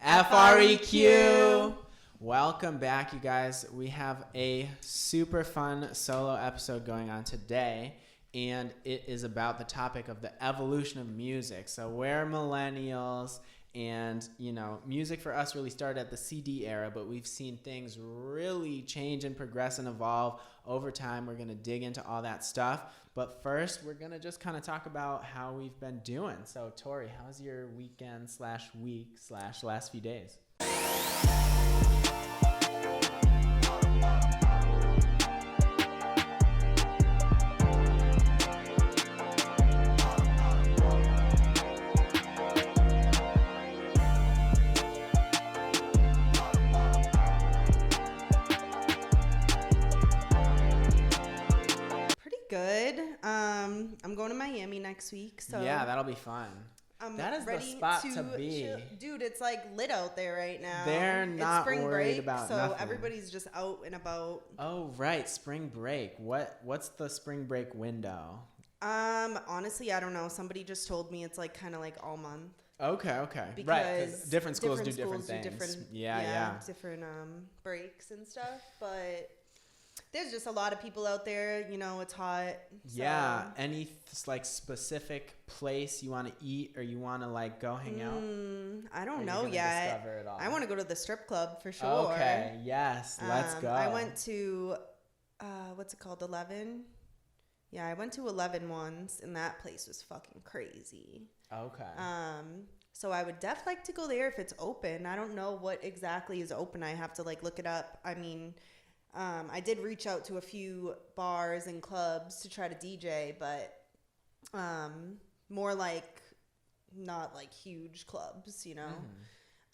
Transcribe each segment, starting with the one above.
FREQ! Welcome back, you guys. We have a super fun solo episode going on today, and it is about the topic of the evolution of music. So we're millennials, and, music for us really started at the CD era, but we've seen things really change and progress and evolve over time. We're going to dig into all that stuff. But first, we're going to just kind of talk about how we've been doing. So, Tori, how's your weekend/week/last few days? Good. I'm going to Miami next week, so yeah, that'll be fun. That is the spot to be. Dude, it's like lit out there right now. They're not it's spring worried break, about so nothing. Everybody's just out and about. Oh, right, spring break. What's the spring break window? Honestly, I don't know. Somebody just told me it's like kind of like all month. Okay. Because right, because different schools do different things. Different breaks and stuff, but there's just a lot of people out there, it's hot. So. Yeah. Any specific place you want to eat or you want to go hang out? I don't know yet. I want to go to the strip club for sure. Okay. Yes. Let's go. I went to, what's it called? 11. Yeah, I went to 11 once and that place was fucking crazy. Okay. So I would definitely like to go there if it's open. I don't know what exactly is open. I have to look it up. I mean, I did reach out to a few bars and clubs to try to DJ, but more not huge clubs,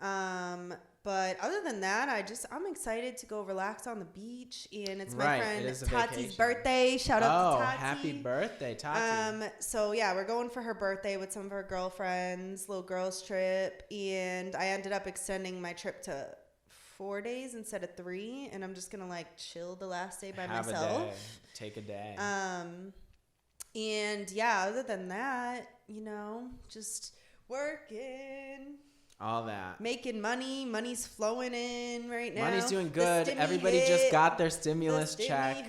But other than that, I'm excited to go relax on the beach, and it's my friend Tati's birthday. Shout out to Tati. Happy birthday, Tati. So yeah, we're going for her birthday with some of her girlfriends, little girls trip, and I ended up extending my trip to 4 days instead of 3, and I'm just gonna chill the last day by myself. Take a day. And yeah, other than that, just working. All that. Making money. Money's flowing in right now. Money's doing good. Everybody just got their stimulus check.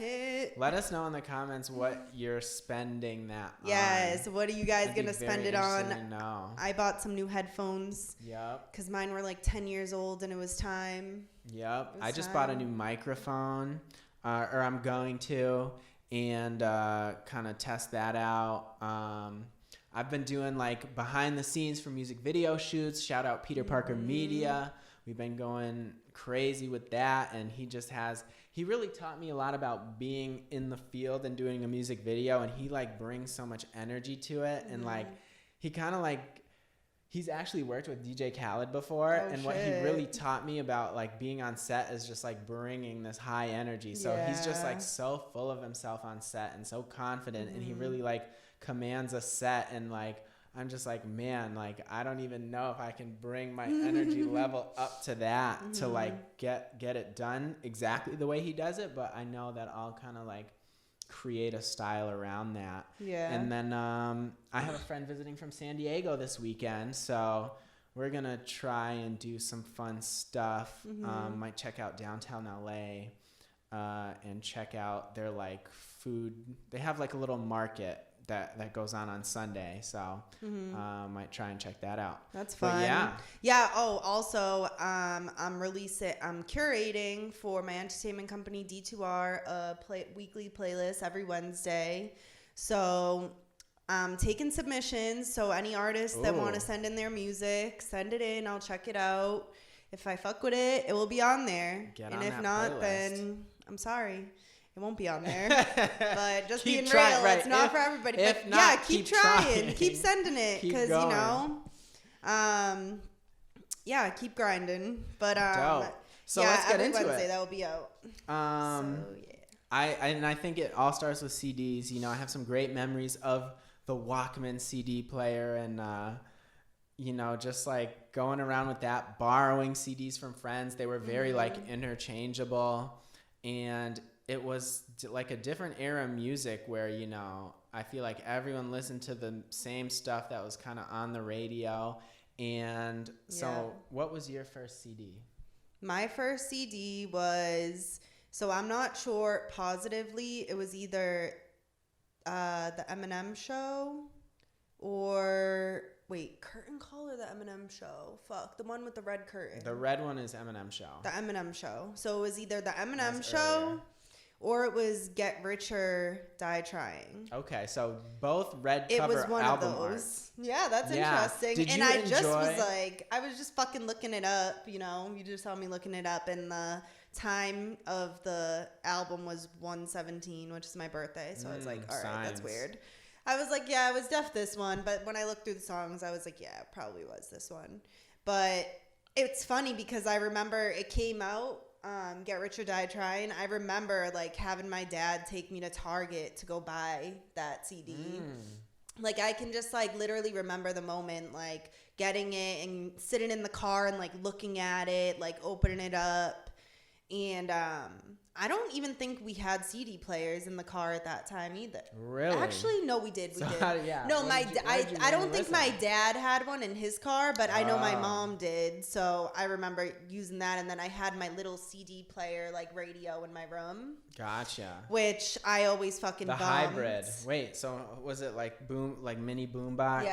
Let us know in the comments what you're spending that on. Yes. What are you guys going to spend it on? No. I bought some new headphones. Yep. Because mine were 10 years old and it was time. Yep. I just bought a new microphone. Or I'm going to. And kind of test that out. I've been doing behind the scenes for music video shoots. Shout out Peter Parker Media. We've been going crazy with that, and he really taught me a lot about being in the field and doing a music video, and he brings so much energy to it, and he kind of he's actually worked with DJ Khaled before, and what he really taught me about being on set is just bringing this high energy. So he's just so full of himself on set and so confident, and he really commands a set, and I'm just man, I don't even know if I can bring my energy level up to that to get it done exactly the way he does it, but I know that I'll kind of create a style around that. Yeah. And then I have a friend visiting from San Diego this weekend, so we're gonna try and do some fun stuff. Might check out downtown LA and check out their food. They have a little market that goes on Sunday, so might try and check that out. That's fun. But yeah. Oh, also, I'm curating for my entertainment company D2R a weekly playlist every Wednesday. So I'm taking submissions. So any artists that want to send in their music, send it in. I'll check it out. If I fuck with it, it will be on there. And if not, then I'm sorry. It won't be on there, but just being real, it's not for everybody. But yeah, keep trying. Keep sending it, because keep grinding. But dope. So let's get into Wednesday, it. That will be out. I think it all starts with CDs. I have some great memories of the Walkman CD player, and just going around with that, borrowing CDs from friends. They were very interchangeable, and it was a different era of music where, I feel everyone listened to the same stuff that was kind of on the radio, And so what was your first CD? My first CD was, so I'm not sure positively, it was either the Eminem Show or, wait, Curtain Call or the Eminem Show? Fuck, the one with the red curtain. The red one is Eminem Show. The Eminem Show. So it was either the Eminem Show earlier, or it was Get Rich or Die Trying. Okay, so both red cover album art. It was one of those. Art. Yeah, that's interesting. Did you and just was like, I was just fucking looking it up, you know. You just saw me looking it up, and the time of the album was 1/17, which is my birthday. So I was like, all right, that's weird. I was like, yeah, it was this one. But when I looked through the songs, I was like, yeah, it probably was this one. But it's funny because I remember it came out, Get Rich or Die Trying. I remember like having my dad take me to Target to go buy that CD. Like I can just like literally remember the moment, like getting it and sitting in the car and like looking at it, like opening it up. And I don't even think we had CD players in the car at that time either. Really? Actually, no, we did. We did. Yeah. No, I don't think my dad had one in his car, but I know my mom did. So I remember using that, and then I had my little CD player, like radio, in my room. Gotcha. Which I always fucking the bummed. Hybrid. Wait, so was it like mini boombox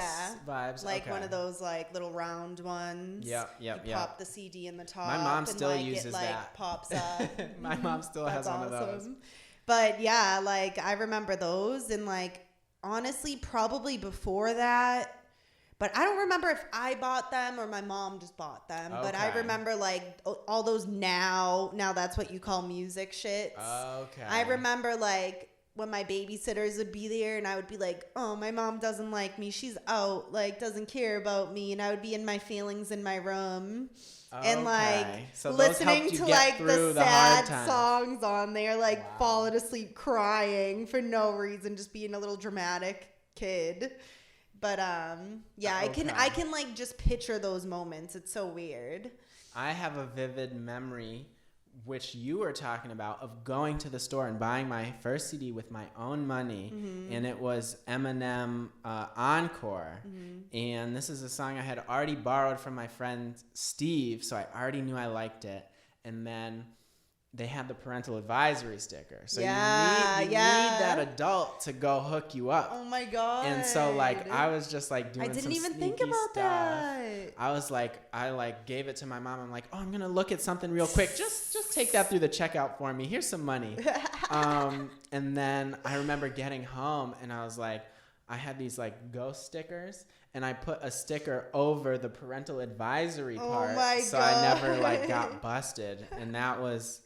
vibes? Like one of those like little round ones. Yep. Pop the CD in the top. My mom still and, like, uses it, like, that. Pops up. My mom still has one of those. But yeah, like I remember those, and like honestly, probably before that. But I don't remember if I bought them or my mom just bought them. Okay. But I remember like all those now that's what you call music shits. Okay. I remember like when my babysitters would be there and I would be like, oh, my mom doesn't like me. She's out, like doesn't care about me. And I would be in my feelings in my room. And like listening to like the sad songs on there, like falling asleep crying for no reason, just being a little dramatic kid. But yeah, I can like just picture those moments. It's so weird. I have a vivid memory, which you were talking about, of going to the store and buying my first CD with my own money, and it was Eminem Encore, and this is a song I had already borrowed from my friend Steve, so I already knew I liked it, and then they had the parental advisory sticker, so you need that adult to go hook you up. Oh my god! And so like I was just like doing some sneaky stuff. I didn't even think about that. I was like, I like gave it to my mom. I'm like, oh, I'm gonna look at something real quick. Just take that through the checkout for me. Here's some money. And then I remember getting home and I was like, I had these like ghost stickers. And I put a sticker over the parental advisory part, so I never like got busted. And that was.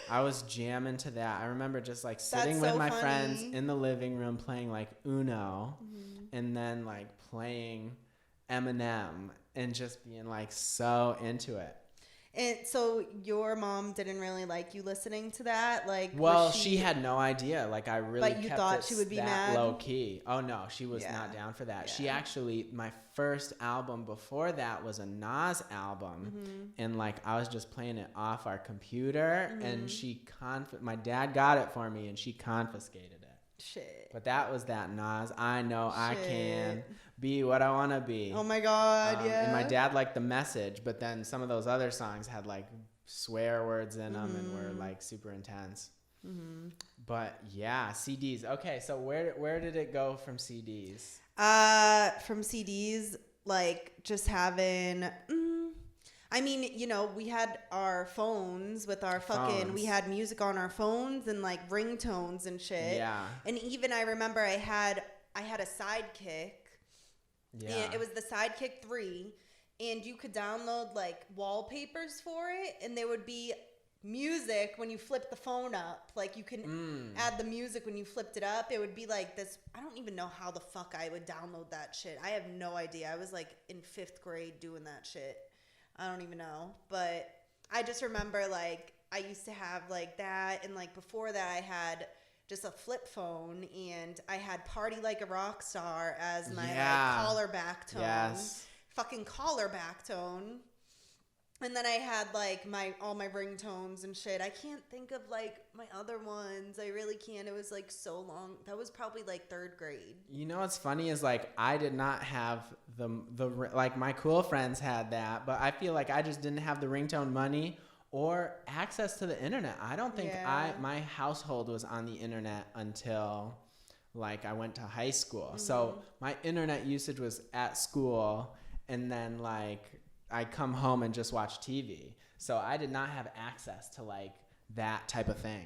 I was jamming to that. I remember just like sitting with my friends in the living room playing like Uno and then like playing Eminem and just being like so into it. And so your mom didn't really like you listening to that? Like, well, she had no idea. Like I really but you kept thought it she would be that mad? low key. Oh no, she was not down for that. Yeah. She actually, my first album before that was a Nas album, and like I was just playing it off our computer, and my dad got it for me, and she confiscated it. Shit. But that was that Nas. I know I can be what I want to be. Oh my god, yeah. And my dad liked the message, but then some of those other songs had like swear words in them and were like super intense. But yeah, CDs. Okay, so where did it go from CDs? From CDs, like just having. I mean, you know, we had our phones with our we had music on our phones and like ringtones and shit. Yeah. And even I remember I had a Sidekick. Yeah. And it was the Sidekick 3, and you could download like wallpapers for it, and there would be music when you flip the phone up. Like you can add the music when you flipped it up. It would be like this. I don't even know how the fuck I would download that shit. I have no idea. I was like in 5th grade doing that shit. I don't even know. But I just remember like I used to have like that, and like before that I had just a flip phone, and I had Party Like a Rock Star as my like collar back tone. Yes. Fucking collar back tone. And then I had like all my ringtones and shit. I can't think of like my other ones. I really can't. It was like so long. That was probably like 3rd grade. You know what's funny is like I did not have the like my cool friends had that, but I feel like I just didn't have the ringtone money or access to the internet. I don't think my household was on the internet until like I went to high school. So my internet usage was at school, and then like I come home and just watch TV. So I did not have access to like that type of thing.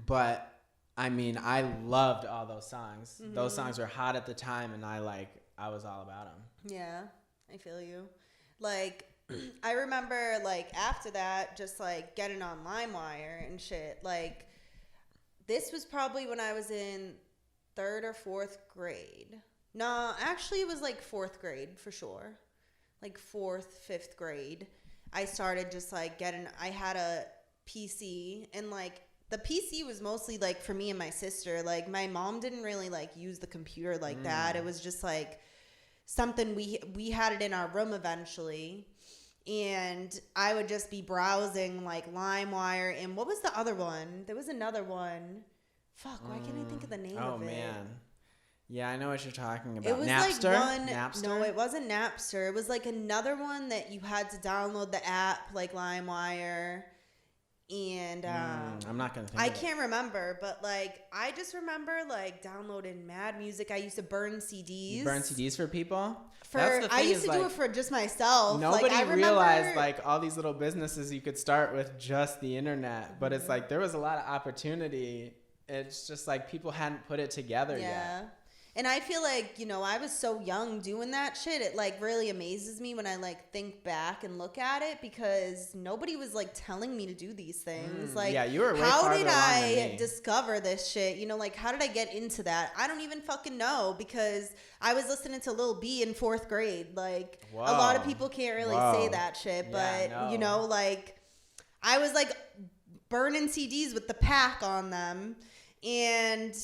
But I mean, I loved all those songs. Those songs were hot at the time, and I was all about them. Yeah, I feel you. Like, I remember like after that, just like getting on Limewire and shit. Like, this was probably when I was in 3rd or 4th grade. No, actually it was like 4th grade for sure. Like 4th, 5th grade. I started just like I had a PC, and like the PC was mostly like for me and my sister. Like my mom didn't really like use the computer like that. It was just like something we had it in our room eventually. And I would just be browsing like LimeWire, and what was the other one? There was another one. Fuck, why can't I think of the name of it? Oh man. Yeah, I know what you're talking about. It was Napster? like one. Napster? No, it wasn't Napster. It was like another one that you had to download the app, like LimeWire, and I'm not gonna think. I can't remember, but like I just remember like downloading mad music. I used to burn CDs. You burn CDs for people? I used to do it for just myself. Nobody like, I realized like all these little businesses you could start with just the internet, but it's like there was a lot of opportunity. It's just like people hadn't put it together yet. And I feel like, you know, I was so young doing that shit. It like really amazes me when I like think back and look at it, because nobody was like telling me to do these things. Like, yeah, you were way how farther did along than I me. discover this shit? You know, like how did I get into that? I don't even fucking know, because I was listening to Lil B in 4th grade. Like a lot of people can't really say that shit, but you know, like I was like burning CDs with the pack on them, and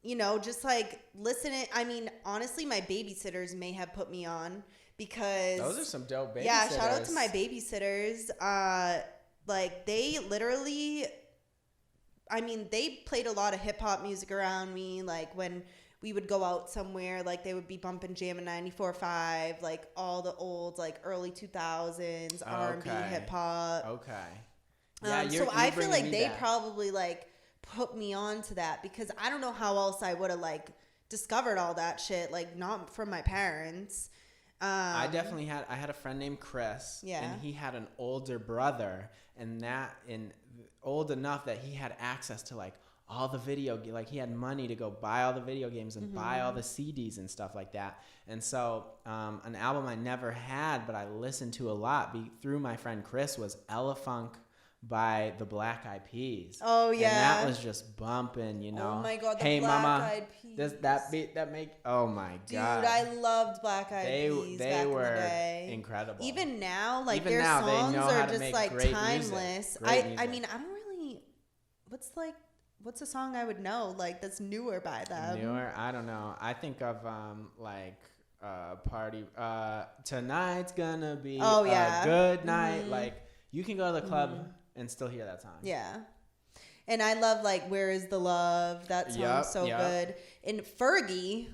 you know, just like listening. I mean, honestly, my babysitters may have put me on, because those are some dope babysitters. Yeah, shout out to my babysitters. Like they literally, I mean, they played a lot of hip hop music around me. Like when we would go out somewhere, like they would be bumping Jammin' 94.5, like all the old like early 2000s R&B, hip hop. Okay. Yeah, so I feel like they probably like put me on to that, because I don't know how else I would have like discovered all that shit, like not from my parents. I had a friend named Chris, and he had an older brother, and old enough that he had access to like all the like he had money to go buy all the video games and buy all the CDs and stuff like that. And so an album I never had but I listened to a lot through my friend Chris was Ella Funk by the Black Eyed Peas. Oh yeah, and that was just bumping, you know. Oh my god, the Hey Black Mama, Eyed Peas. does that beat that make? Oh my god, dude, I loved Black Eyed Peas. They were in the day. incredible. Even now, like Even their now, songs are just like great timeless. Music. I mean, I don't really. What's a song I would know like that's newer by them? Newer? I don't know. I think of party. Tonight's gonna be a good night. Like you can go to the club and still hear that song. Yeah. And I love like Where Is the Love? That song's so good. And Fergie,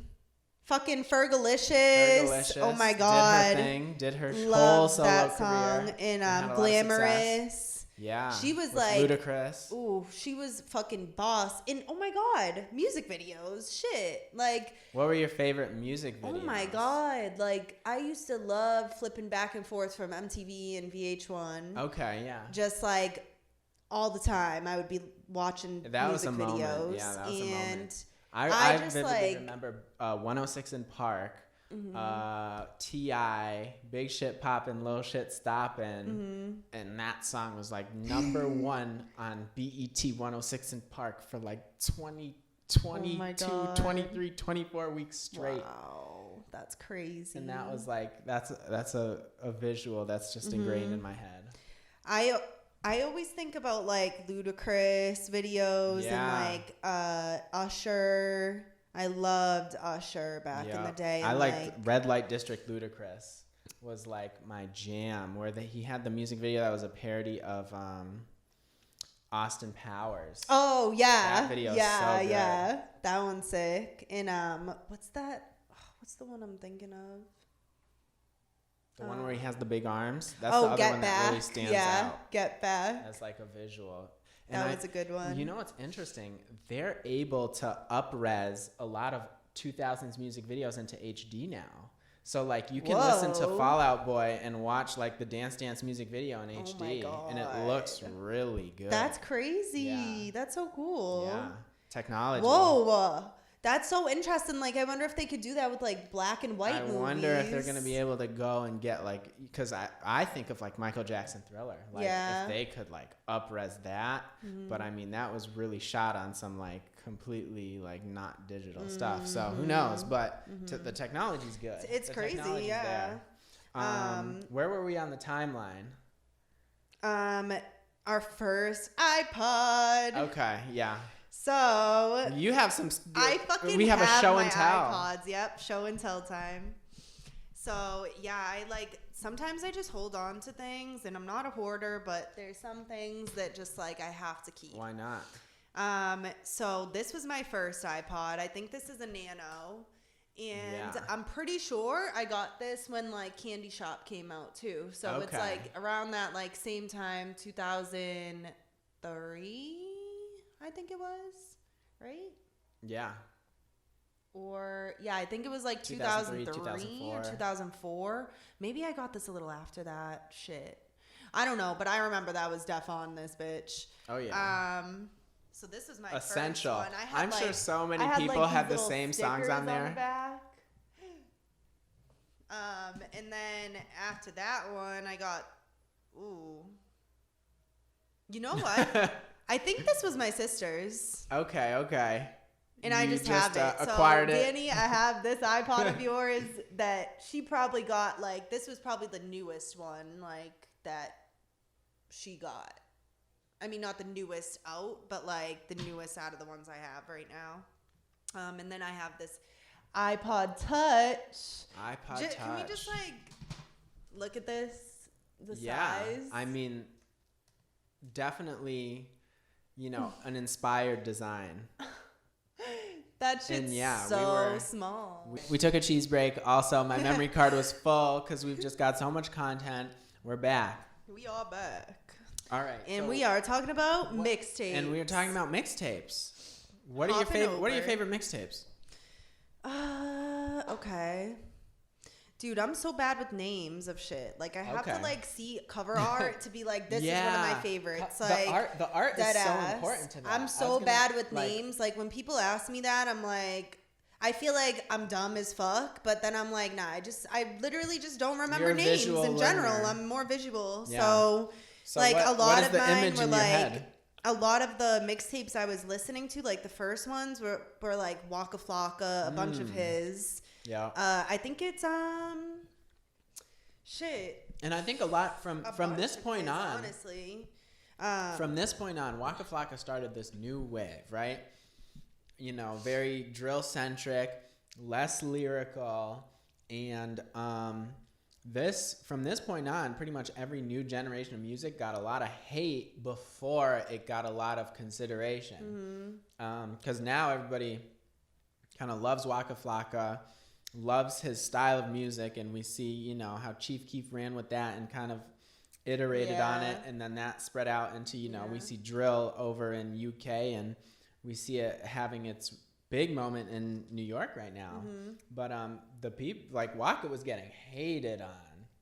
fucking Fergalicious. Oh my god. Did her thing. Did her whole Loved solo that career. song. And Glamorous. Yeah. She was with like Ludacris. Ooh, she was fucking boss. And oh my god, music videos. Shit. Like, what were your favorite music videos? Oh my god. Like I used to love flipping back and forth from MTV and VH1. Okay, yeah. Just like all the time I would be watching music videos. Moment. Yeah, that was a moment. I just vividly remember 106 in Park, T.I., Big Shit Poppin', Little Shit Stoppin', and that song was like number one on BET 106 in Park for like 23, 24 weeks straight. Wow, that's crazy. And that was like, that's a visual that's just ingrained in my head. I always think about like Ludacris videos and like Usher. I loved Usher back in the day. I liked Red Light District Ludacris. was like my jam, where he had the music video that was a parody of Austin Powers. Oh yeah, that video is so good. Yeah, that one's sick. And what's that? What's the one I'm thinking of? The one where he has the big arms. That's the other Get one Back. that really stands out. Get Back. As like a visual. And that was a good one. You know what's interesting? They're able to up-res a lot of 2000s music videos into HD now. So like you can listen to Fall Out Boy and watch like the Dance Dance music video in HD, and it looks really good. That's crazy. Yeah. That's so cool. Yeah, technology. Whoa. That's so interesting. Like, I wonder if they could do that with like black and white movies. I wonder if they're gonna be able to go and get like, because I think of like Michael Jackson Thriller. Like if they could like up-res that, but I mean that was really shot on some like completely like not digital stuff. So who knows? But the technology's good. It's crazy. Yeah. Where were we on the timeline? Our first iPod. Okay. Yeah. So you have some. We have a show my and tell. iPods. Yep, show and tell time. So yeah, I like sometimes I just hold on to things, and I'm not a hoarder, but there's some things that just like I have to keep. Why not? So this was my first iPod. I think this is a Nano, and I'm pretty sure I got this when like Candy Shop came out too. So it's like around that like same time, 2003. I think it was, right? Yeah. Or, I think it was like 2003 or 2004. Maybe I got this a little after that. Shit. I don't know, but I remember that was def on this bitch. Oh, yeah. So this was my Essential. first one. I'm sure so many people have the same songs on there. On the back. And then after that one, I got, you know what? I think this was my sister's. Okay. And I just have it. Acquired so, it. Danny, I have this iPod of yours that she probably got, like, this was probably the newest one, like, that she got. I mean, not the newest out, but, like, the newest out of the ones I have right now. And then I have this iPod Touch. Can we just, like, look at this? The size? I mean, definitely... an inspired design. That shit's small. We took a cheese break. Also, my memory card was full because we've just got so much content. We're back. We are back. All right. And we are talking about mixtapes. And we are talking about mixtapes. What are your favorite mixtapes? Okay. Dude, I'm so bad with names of shit. Like, I have to, like, see cover art to be like, this is one of my favorites. Like, the art is so important to that. I'm so bad with names. Like, when people ask me that, I'm like, I feel like I'm dumb as fuck. But then I'm like, nah, I literally just don't remember names in general. I'm more visual. Yeah. So like, a lot of mine were, like, a lot of the mixtapes I was listening to, like, the first ones were like, Waka Flocka, a bunch of his. Yeah. I think it's shit. And I think a lot from this point on, honestly. From this point on, Waka Flocka started this new wave, right? Very drill centric, less lyrical, and from this point on, pretty much every new generation of music got a lot of hate before it got a lot of consideration. Because now everybody kind of loves Waka Flocka, loves his style of music, and we see how Chief Keef ran with that and kind of iterated on it, and then that spread out into we see drill over in UK, and we see it having its big moment in New York right now. But the people like Waka was getting hated on,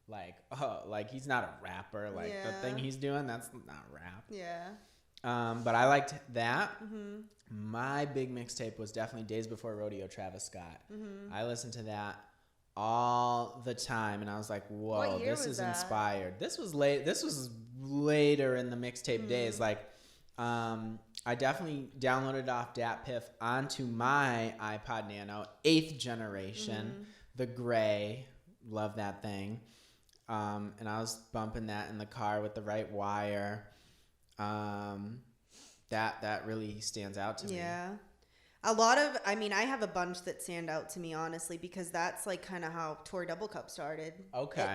like he's not a rapper, like the thing he's doing, that's not rap. But I liked that. My big mixtape was definitely Days Before Rodeo, Travis Scott. I listened to that all the time, and I was like, whoa, this is inspired. This was later in the mixtape days. Like, I definitely downloaded off DatPiff onto my iPod Nano, 8th generation, the gray. Love that thing. And I was bumping that in the car with the right wire. That really stands out to me. Yeah. I have a bunch that stand out to me, honestly, because that's like kind of how Tori Doublecup started. Okay.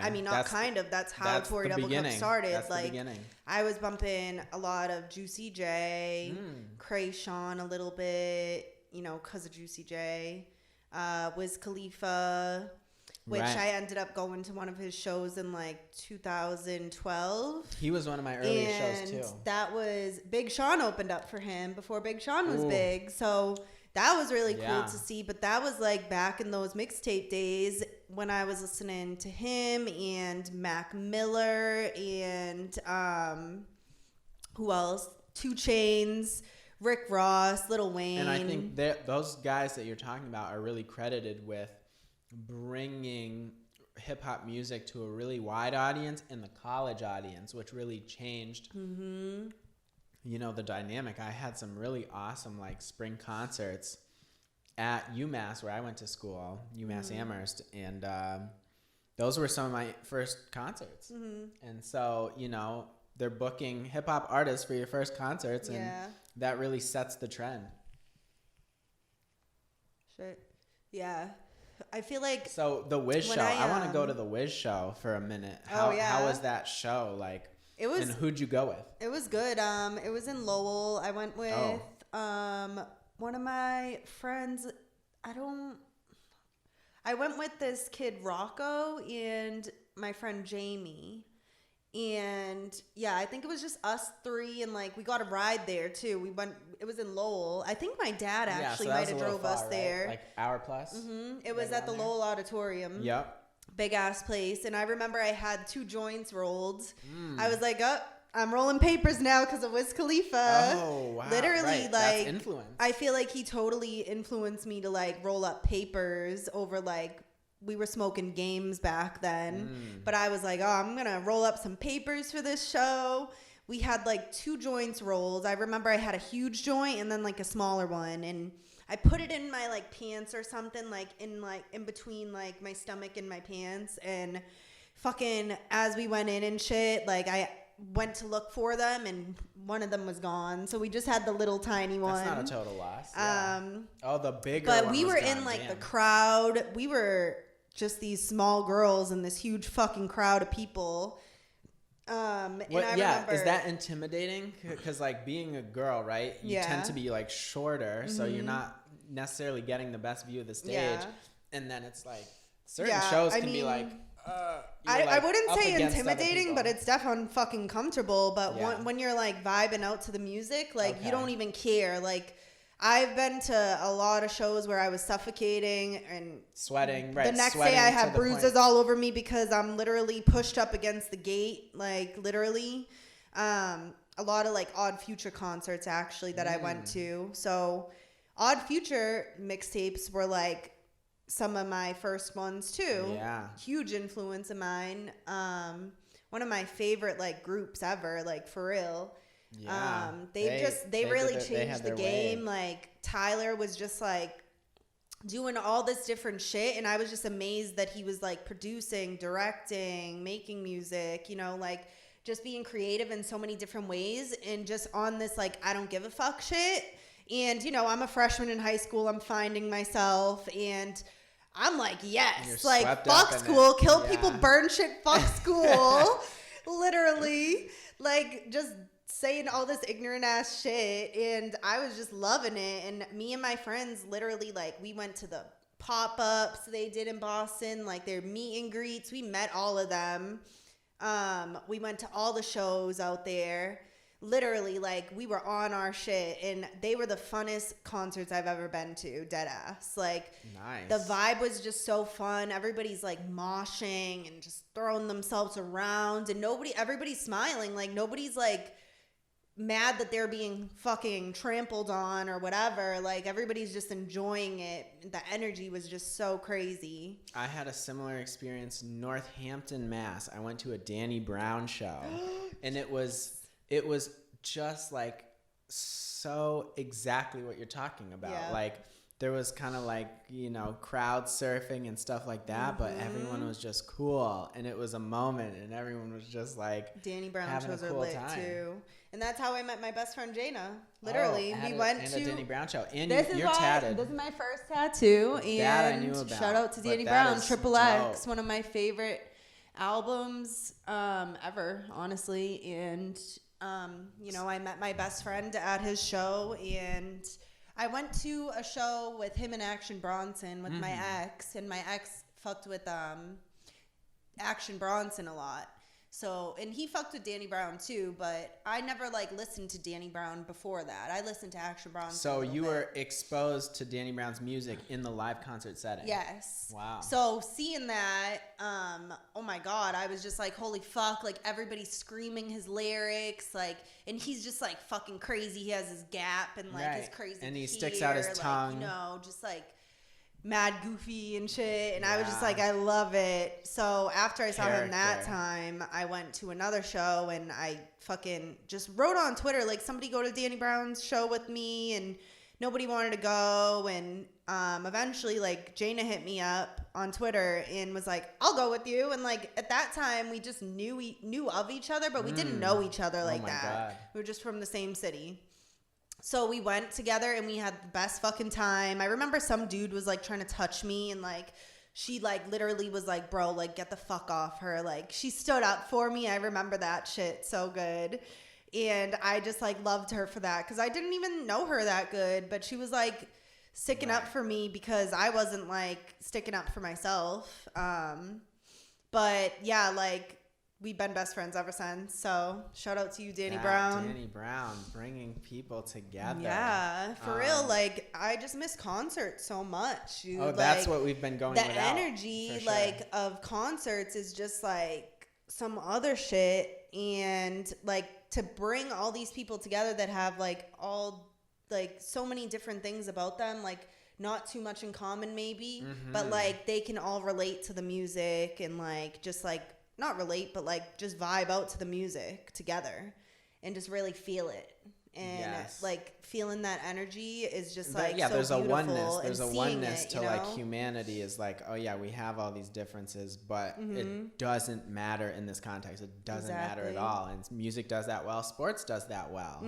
That's how Tori Doublecup started. That's like, the beginning. I was bumping a lot of Juicy J, Krayshawn a little bit, because of Juicy J, Wiz Khalifa, which I ended up going to one of his shows in like 2012. He was one of my earliest shows too. That was Big Sean opened up for him before Big Sean was big. So that was really cool to see. But that was like back in those mixtape days when I was listening to him and Mac Miller and who else? 2 Chainz, Rick Ross, Lil Wayne. And I think those guys that you're talking about are really credited with bringing hip-hop music to a really wide audience and the college audience, which really changed the dynamic. I had some really awesome like spring concerts at UMass, where I went to school, UMass Amherst, and those were some of my first concerts. And so they're booking hip-hop artists for your first concerts, and that really sets the trend. Shit. Yeah. I feel like... So, the Wiz show. I want to go to the Wiz show for a minute. How was that show? Like, it was, and who'd you go with? It was good. It was in Lowell. I went with one of my friends. I went with this kid, Rocco, and my friend, Jamie. And I think it was just us 3, and like we got a ride there too. We went. It was in Lowell. I think my dad actually might have drove us there. Like hour plus. It was at the Lowell Auditorium. Yep. Big ass place, and I remember I had 2 joints rolled. I was like, I'm rolling papers now because of Wiz Khalifa. Oh wow! Literally, right. That's influence. I feel like he totally influenced me to like roll up papers over like. We were smoking games back then, but I was like, I'm going to roll up some papers for this show. We had like 2 joints rolled. I remember I had a huge joint and then like a smaller one. And I put it in my like pants or something, like in between like my stomach and my pants. And fucking as we went in and shit, like I went to look for them and one of them was gone. So we just had the little tiny one. That's not a total loss. The bigger but one we were in gone. like Damn. the crowd. We were just these small girls in this huge fucking crowd of people. Remember, is that intimidating? Because like being a girl, right? You tend to be like shorter, so you're not necessarily getting the best view of the stage. And then it's like certain shows can be like. I wouldn't say intimidating, but it's definitely fucking comfortable. But when you're like vibing out to the music, like you don't even care. Like I've been to a lot of shows where I was suffocating and sweating. Right, the next day I have bruises all over me because I'm literally pushed up against the gate. Like literally, a lot of like Odd Future concerts actually that I went to. So Odd Future mixtapes were like some of my first ones too. Yeah, huge influence of mine. One of my favorite like groups ever, like for real. Yeah, they really changed the game. Wave. Like Tyler was just like doing all this different shit, and I was just amazed that he was like producing, directing, making music, like just being creative in so many different ways, and just on this like I don't give a fuck shit. And I'm a freshman in high school, I'm finding myself, and I'm like, yes, like fuck school, kill people, burn shit, fuck school. Literally, like just saying all this ignorant ass shit, and I was just loving it. And me and my friends literally, like, we went to the pop-ups they did in Boston, like their meet and greets. We met all of them. We went to all the shows out there. Literally, like, we were on our shit, and they were the funnest concerts I've ever been to, dead ass. Like, nice. The vibe was just so fun. Everybody's like moshing and just throwing themselves around, and everybody's smiling. Like, nobody's like mad that they're being fucking trampled on or whatever. Like, everybody's just enjoying it. The energy was just so crazy. I had a similar experience in Northampton, Mass. I went to a Danny Brown show, and it was just like so exactly what you're talking about. Yeah. Like, there was kind of like, you know, crowd surfing and stuff like that, but everyone was just cool, and it was a moment, and everyone was just like Danny Brown having shows a are cool lit time. too. And that's how I met my best friend Jaina. Literally, we went to a Danny Brown show, and you're tatted. This is my first tattoo, and that I knew about. Shout out to Danny Brown, Triple X, one of my favorite albums ever, honestly. And you know, I met my best friend at his show, and I went to a show with him and Action Bronson with my ex, and my ex fucked with Action Bronson a lot. So, and he fucked with Danny Brown too, but I never like listened to Danny Brown before that. I listened to Action Bronson. So you were exposed to Danny Brown's music in the live concert setting. Yes. Wow. So seeing that, oh my God, I was just like, holy fuck, like everybody's screaming his lyrics, like, and he's just like fucking crazy. He has his gap and like his crazy and he hair, sticks out his tongue. You know, just like mad goofy and shit, and I was just like, I love it. So after I saw him that time, I went to another show, and I fucking just wrote on Twitter like, somebody go to Danny Brown's show with me, and nobody wanted to go. And eventually like Jaina hit me up on Twitter and was like, I'll go with you. And like at that time we just knew of each other, but we didn't know each other like that. God. We were just from the same city. So we went together, and we had the best fucking time. I remember some dude was like trying to touch me, and like she like literally was like, bro, like get the fuck off her. Like she stood up for me. I remember that shit so good. And I just like loved her for that, because I didn't even know her that good, but she was like sticking up for me because I wasn't like sticking up for myself. But yeah, like we've been best friends ever since. So shout out to you, Danny Brown. Danny Brown, bringing people together. Yeah, for real. Like I just miss concerts so much, dude. Oh, that's what we've been going the without. The energy, like of concerts, is just like some other shit. And like to bring all these people together that have like all like so many different things about them, like not too much in common maybe, but like they can all relate to the music, and like just like not relate, but like just vibe out to the music together and just really feel it. And like feeling that energy is just like so there's beautiful. There's a oneness to you know? Like humanity is like, oh yeah, we have all these differences, but it doesn't matter in this context. It doesn't matter at all. And music does that well. Sports does that well.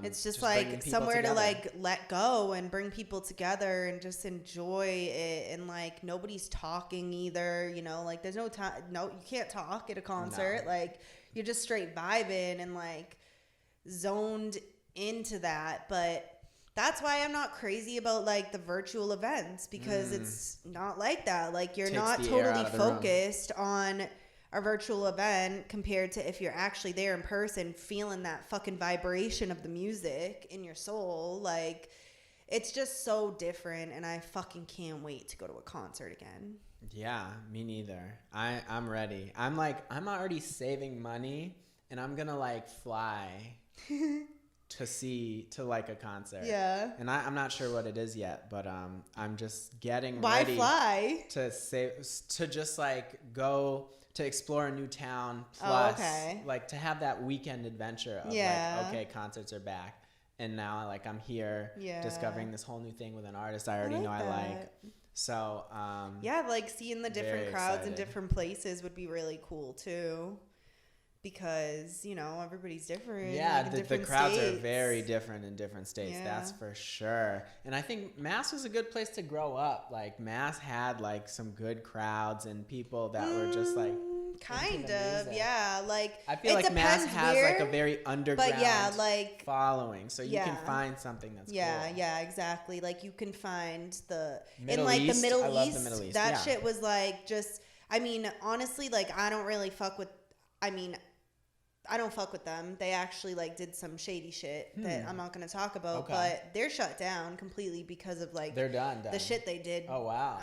It's just like somewhere together to like let go and bring people together and just enjoy it. And like nobody's talking either, you know, like there's no time. No, you can't talk at a concert. No. Like you're just straight vibing and like zoned into that. But that's why I'm not crazy about like the virtual events, because it's not like that. Like you're not totally focused on a virtual event compared to if you're actually there in person, feeling that fucking vibration of the music in your soul. Like it's just so different, and I fucking can't wait to go to a concert again. Yeah, me neither. I'm ready. I'm already saving money, and I'm gonna like fly to like a concert. Yeah. And I'm not sure what it is yet, but I'm just getting ready. Why fly? To just like go to explore a new town, plus like to have that weekend adventure of like, okay, concerts are back, and now like I'm here discovering this whole new thing with an artist I already know I like. So like seeing the different crowds in different places would be really cool too. Because, you know, everybody's different. Yeah, like the crowds are very different in different states. Yeah. That's for sure. And I think Mass was a good place to grow up. Like, Mass had, like, some good crowds and people that were just, like, kind of, yeah. Like, I feel like Mass has, like, a very underground following. So you can find something that's cool. Yeah, exactly. Like, you can find the Middle East. I love the Middle East. That shit was, like, just, I mean, honestly, like, I don't fuck with them. They actually like did some shady shit that I'm not going to talk about, but they're shut down completely because of like they're done. The shit they did. Oh wow.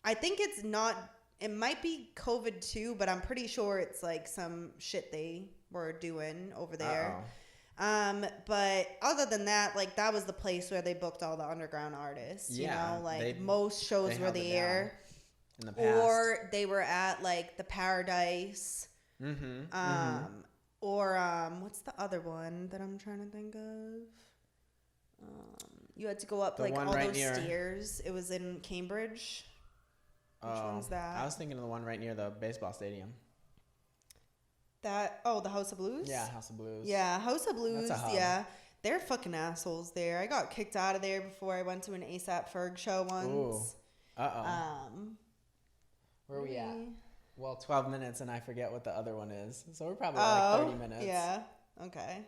I think it's not, it might be COVID too, but I'm pretty sure it's like some shit they were doing over there. But other than that, like that was the place where they booked all the underground artists, you know, like most shows were there in the past. Or they were at like the Paradise. Or what's the other one that I'm trying to think of? You had to go up The like one all right those near- stairs. It was in Cambridge. Which one's that? I was thinking of the one right near the baseball stadium. The House of Blues? Yeah, House of Blues. Yeah, House of Blues. That's a hub. Yeah. They're fucking assholes there. I got kicked out of there before I went to an ASAP Ferg show once. Ooh. Where are we at? Well, 12 minutes, and I forget what the other one is. So we're probably at like 30 minutes. Yeah. Okay.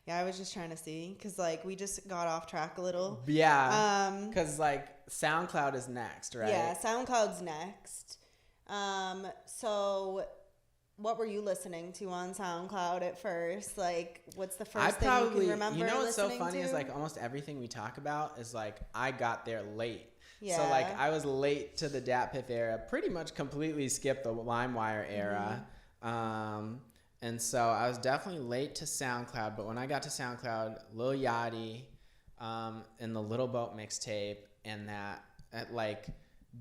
Yeah, I was just trying to see because like we just got off track a little. Yeah. Because like SoundCloud is next, right? Yeah, SoundCloud's next. So what were you listening to on SoundCloud at first? Like, what's the first thing you can remember? You know what's so listening funny to? is like almost everything we talk about is like I got there late. Yeah. So like I was late to the DatPiff era. Pretty much completely skipped the Limewire era. And so I was definitely late to SoundCloud, but when I got to SoundCloud, Lil Yachty, and the Little Boat mixtape, and that at like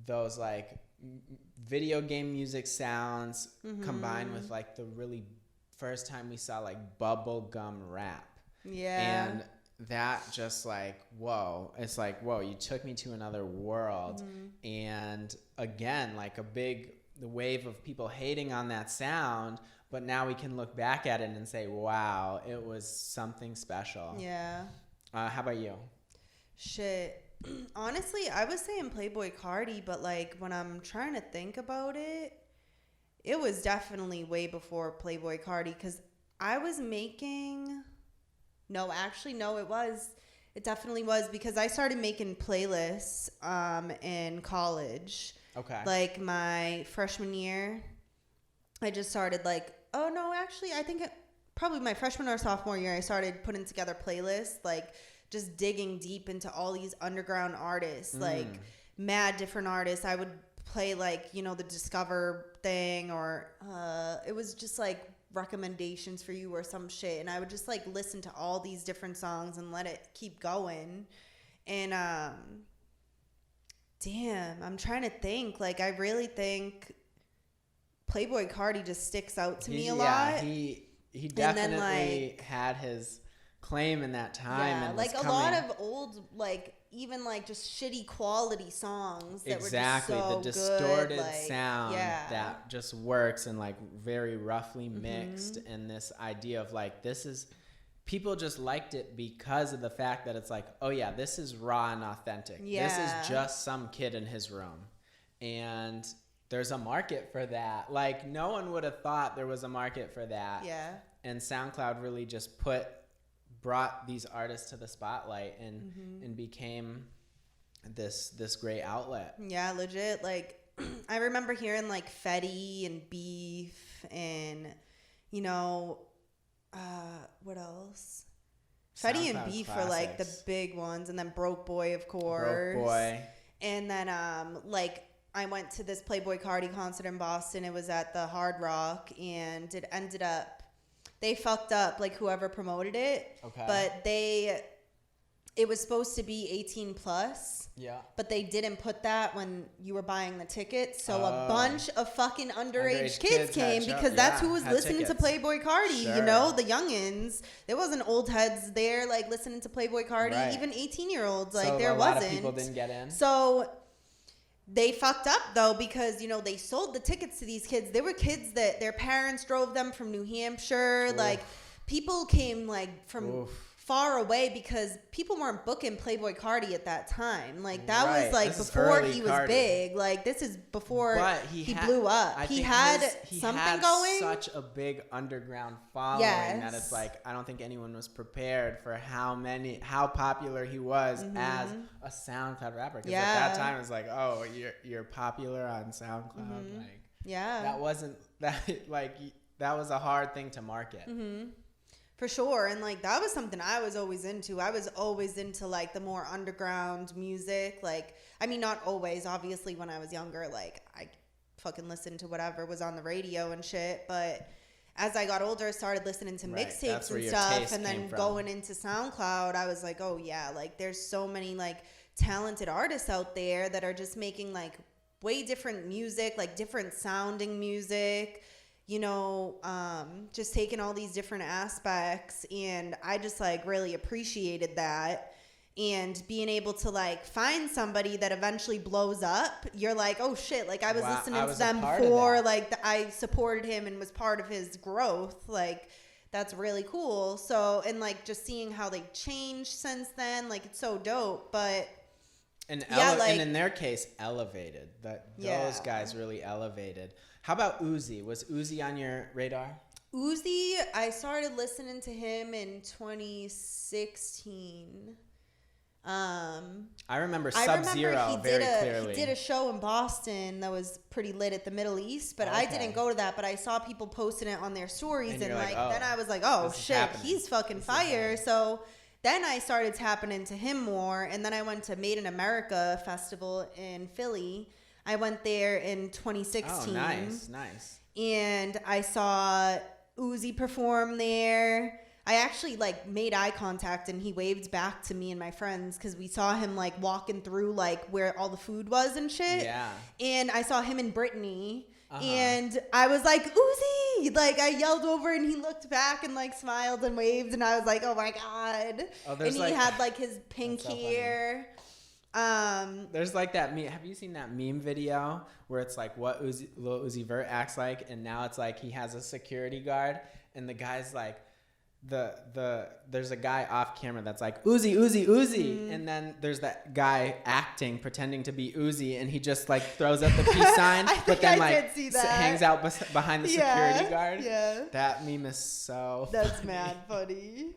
those like video game music sounds combined with like the really first time we saw like bubblegum rap. Yeah. And that just like, whoa, it's like, whoa, you took me to another world. And again, like the wave of people hating on that sound, but now we can look back at it and say, wow, it was something special. Yeah. How about you? Shit. Honestly, I was saying Playboy Cardi, but like when I'm trying to think about it, it was definitely way before Playboy Cardi because I was making... No, actually, no, it was. It definitely was because I started making playlists in college. Okay. Like my freshman year, I just started like, oh no, actually, I think probably my freshman or sophomore year, I started putting together playlists, like just digging deep into all these underground artists, like mad different artists. I would play like, you know, the Discover thing or it was just like recommendations for you or some shit, and I would just like listen to all these different songs and let it keep going. And damn, I'm trying to think. Like I really think Playboy Cardi just sticks out to me a lot. He definitely had his claim in that time. Yeah, and like a lot of old, like even like just shitty quality songs that were just so the distorted good, like, sound that just works and like very roughly mixed, and this idea of like people just liked it because of the fact that it's like, oh yeah, this is raw and authentic. Yeah. This is just some kid in his room, and there's a market for that. Like no one would have thought there was a market for that. Yeah. And SoundCloud really just brought these artists to the spotlight and became this great outlet. Yeah, legit. Like I remember hearing like Fetty and Beef and you know what else? Fetty and Beef were like the big ones, and then Broke Boy, of course. Broke Boy. And then like I went to this Playboy Cardi concert in Boston. It was at the Hard Rock, and it ended up they fucked up, like whoever promoted it. Okay. But it was supposed to be 18 plus. Yeah. But they didn't put that when you were buying the tickets. So a bunch of fucking underage kids came because that's who was listening to Playboy Cardi. Sure. You know, the youngins. There wasn't old heads there like listening to Playboy Cardi. Right. Even 18-year-olds. Like so there a wasn't. lot of people didn't get in. So they fucked up though because, you know, they sold the tickets to these kids. They were kids that their parents drove them from New Hampshire. Oof. Like people came like from far away because people weren't booking Playboy Cardi at that time. Like that was like before he was big. Like this is before he blew up. He had something going. Such a big underground following that it's like I don't think anyone was prepared for how popular he was as a SoundCloud rapper. Because at that time it was like, oh, you're popular on SoundCloud. Like that wasn't that was a hard thing to market. For sure. And like that was something I was always into. I was always into like the more underground music. Like, I mean, not always, obviously when I was younger, like I fucking listened to whatever was on the radio and shit. But as I got older, I started listening to mixtapes and stuff. And then going into SoundCloud, I was like, oh yeah, like there's so many like talented artists out there that are just making like way different music, like different sounding music. You know, just taking all these different aspects, and I just like really appreciated that. and being able to like find somebody that eventually blows up, you're like, oh shit, like I was listening to them before, like I supported him and was part of his growth. Like that's really cool. So, and like just seeing how they changed since then, like it's so dope. But and in their case, elevated. Those guys really elevated. How about Uzi? Was Uzi on your radar? Uzi, I started listening to him in 2016. I remember Sub-Zero very clearly. He did a show in Boston that was pretty lit at the Middle East, but I didn't go to that. But I saw people posting it on their stories, and like then I was like, oh shit, he's fucking fire. So then I started tapping into him more, and then I went to Made in America festival in Philly. I went there in 2016. Oh, nice. And I saw Uzi perform there. I actually like made eye contact and he waved back to me and my friends because we saw him like walking through like where all the food was and shit. Yeah. And I saw him and Brittany and I was like, Uzi! Like I yelled over and he looked back and like smiled and waved and I was like, oh my God. Oh, and he had like his pink hair. There's like that meme. Have you seen that meme video where it's like what Lil Uzi Vert acts like, and now it's like he has a security guard and the guy's like there's a guy off camera that's like Uzi, and then there's that guy acting pretending to be Uzi, and he just like throws up the peace sign, but then like hangs out behind the security guard. Yeah, that meme is so. That's mad funny.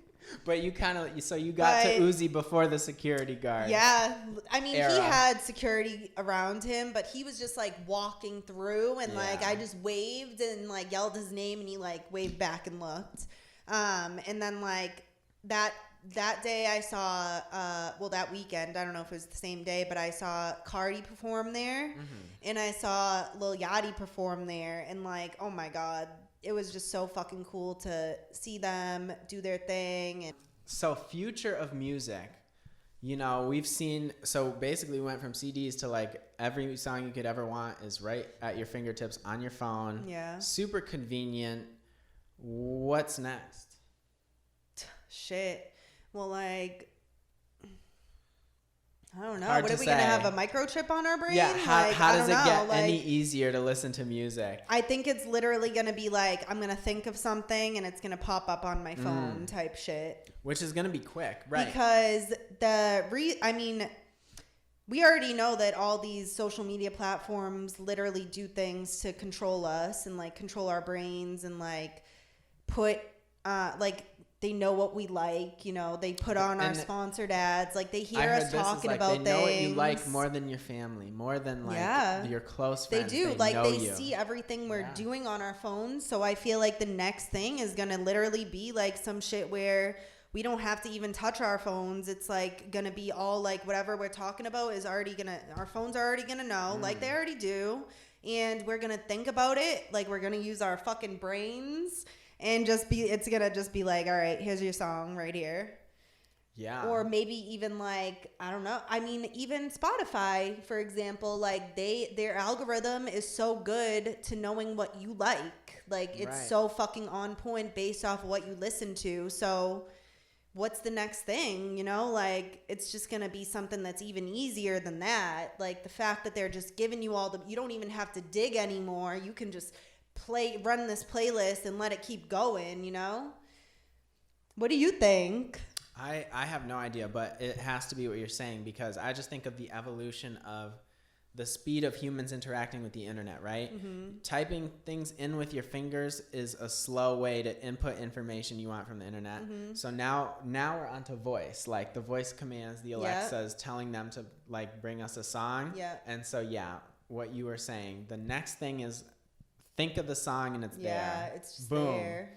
But you got to Uzi before the security guard. Yeah. I mean, he had security around him, but he was just like walking through and like I just waved and like yelled his name and he like waved back and looked. And then like that day I saw, that weekend, I don't know if it was the same day, but I saw Cardi perform there and I saw Lil Yachty perform there and like, oh my God. It was just so fucking cool to see them do their thing. And so future of music, you know, we've seen, so basically we went from CDs to like every song you could ever want is right at your fingertips on your phone. Yeah. Super convenient. What's next? Shit. Well, like, I don't know. What are we going to have a microchip on our brain? Yeah, how does it get any easier to listen to music? I think it's literally going to be like, I'm going to think of something and it's going to pop up on my phone type shit. Which is going to be quick, right? Because we already know that all these social media platforms literally do things to control us and like control our brains and like put they know what we like, you know, they put on our sponsored ads, like they hear us talking about things. They know what you like more than your family, more than like your close friends. They do, they see everything we're doing on our phones. So I feel like the next thing is going to literally be like some shit where we don't have to even touch our phones. It's like going to be all like whatever we're talking about is already going to, our phones are already going to know, like they already do. And we're going to think about it, like we're going to use our fucking brains. And it's going to just be like, all right, here's your song right here. Yeah. Or maybe even like, I don't know. I mean, even Spotify, for example, like their algorithm is so good to knowing what you like. Like it's so fucking on point based off of what you listen to. So what's the next thing, you know? Like it's just going to be something that's even easier than that. Like the fact that they're just giving you you don't even have to dig anymore. You can just run this playlist and let it keep going, you know? What do you think? I have no idea, but it has to be what you're saying because I just think of the evolution of the speed of humans interacting with the internet, right? Typing things in with your fingers is a slow way to input information you want from the internet. So now we're onto voice, like the voice commands, the Alexas telling them to like bring us a song. And so what you were saying, the next thing is think of the song and it's there. Yeah, it's just there.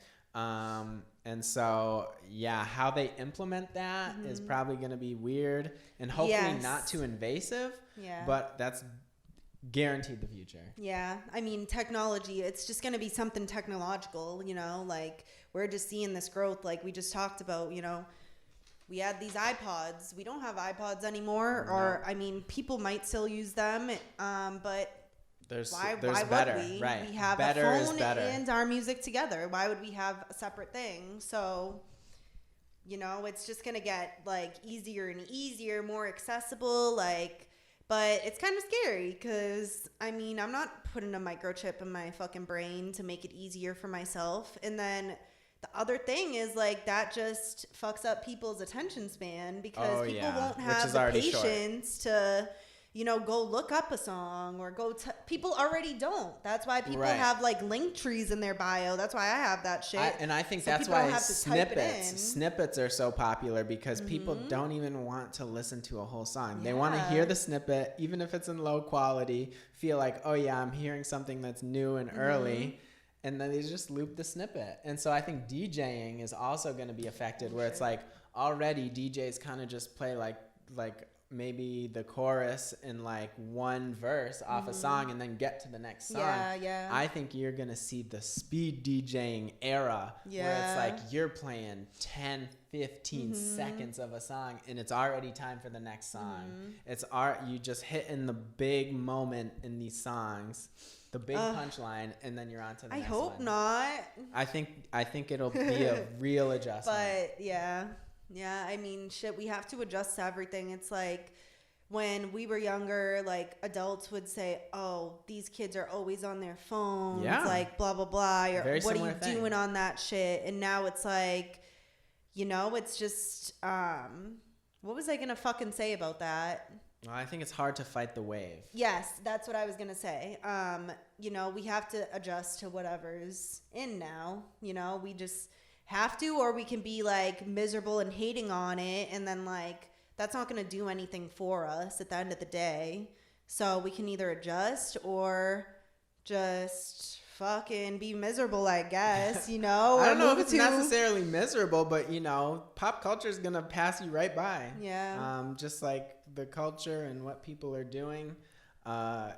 And so, how they implement that is probably going to be weird and hopefully not too invasive. Yeah. But that's guaranteed the future. Yeah. I mean, technology, it's just going to be something technological, you know, like we're just seeing this growth. Like we just talked about, you know, we had these iPods. We don't have iPods anymore. No. Or, I mean, people might still use them, but why better, would we? Right. We have better a phone and our music together. Why would we have a separate thing? So you know, it's just gonna get like easier and easier, more accessible, like, but it's kind of scary because I mean, I'm not putting a microchip in my fucking brain to make it easier for myself. And then the other thing is like that just fucks up people's attention span because people won't have the patience to, you know, go look up a song or people already don't. That's why people have like link trees in their bio. That's why I have that shit. And I think that's why snippets are so popular because people don't even want to listen to a whole song. They want to hear the snippet, even if it's in low quality, feel like, oh yeah, I'm hearing something that's new and early. And then they just loop the snippet. And so I think DJing is also going to be affected where it's like already DJs kind of just play like maybe the chorus in like one verse off a song and then get to the next song. I think you're gonna see the speed DJing era where it's like you're playing 10-15 seconds of a song and it's already time for the next song. You just hitting the big moment in these songs, the big punchline, and then you're on to the next one. I hope not. I think it'll be a real adjustment. But yeah, I mean, shit, we have to adjust to everything. It's like when we were younger, like adults would say, oh, these kids are always on their phones, like blah, blah, blah. Or what are you doing on that shit? And now it's like, you know, it's just, what was I going to fucking say about that? Well, I think it's hard to fight the wave. Yes, that's what I was going to say. You know, we have to adjust to whatever's in now. You know, we just have to, or we can be like miserable and hating on it, and then like that's not going to do anything for us at the end of the day. So we can either adjust or just fucking be miserable, I guess, you know. I don't know if it's necessarily miserable, but you know, pop culture is going to pass you right by. Just like the culture and what people are doing,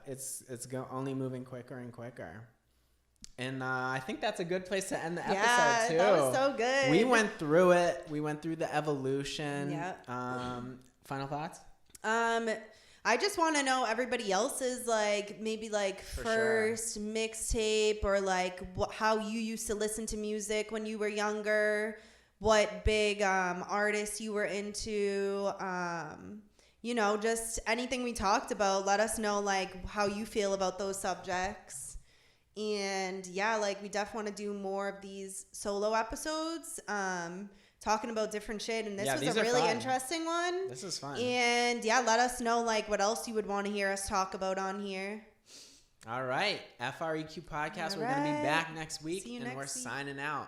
it's only moving quicker and quicker. And I think that's a good place to end the episode, too. Yeah, that was so good. We went through it. We went through the evolution. Final thoughts? I just want to know everybody else's, like, maybe, like, first mixtape or, like, how you used to listen to music when you were younger, what big artists you were into, you know, just anything we talked about. Let us know, like, how you feel about those subjects. And yeah, like we definitely want to do more of these solo episodes, talking about different shit. And this was a really interesting one. This is fun. And yeah, let us know like what else you would want to hear us talk about on here. All right. FREQ podcast. We're going to be back next week. We're signing out.